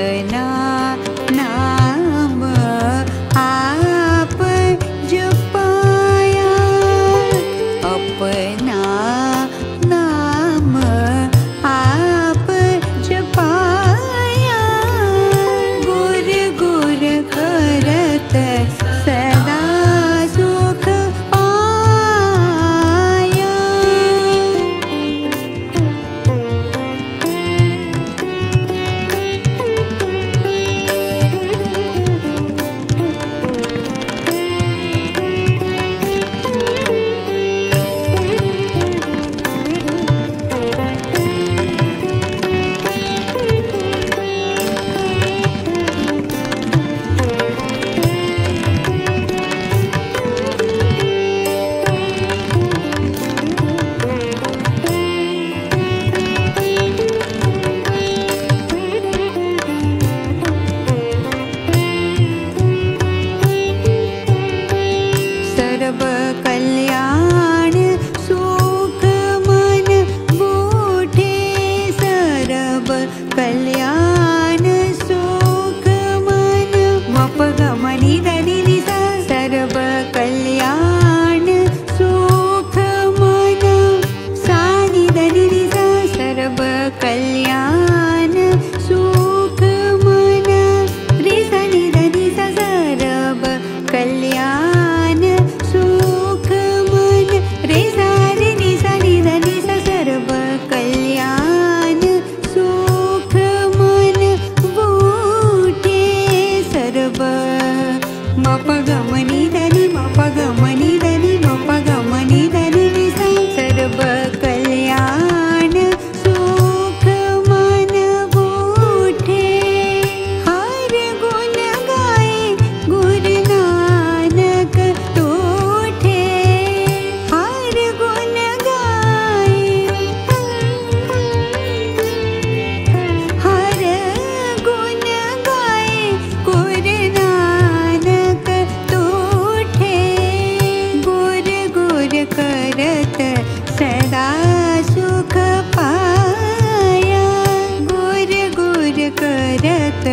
अपना नाम आप जपाया, अपना नाम आप जपाया, गुर गुर करत सदा सुख पाया। सर्व कल्याण सुख मन बूढ़े, सर्व कल्याण सुख मन मप गमनी धनी निसा, सर्व कल्याण सुख मन सानी धनी निसा, सर्व कल्याण सुख मन रे सनी धनी सा, सर्व कल्याण सुख मन रे सा रे नि सा नि ध नि सा, सर्व कल्याण सुख मन बूढ़े, सर्व मप गमनी धनी मप गमनी धनी मप गमनी धनी नि सा, सर्व कल्याण सुख मन बूढ़े। हर गुण गाए गुरु नानक तोठे, हर गुण गाए हर गुण गाए गुरु नानक तोठे, गुर गुर करत सदा सुख पाया, गुर गुर करत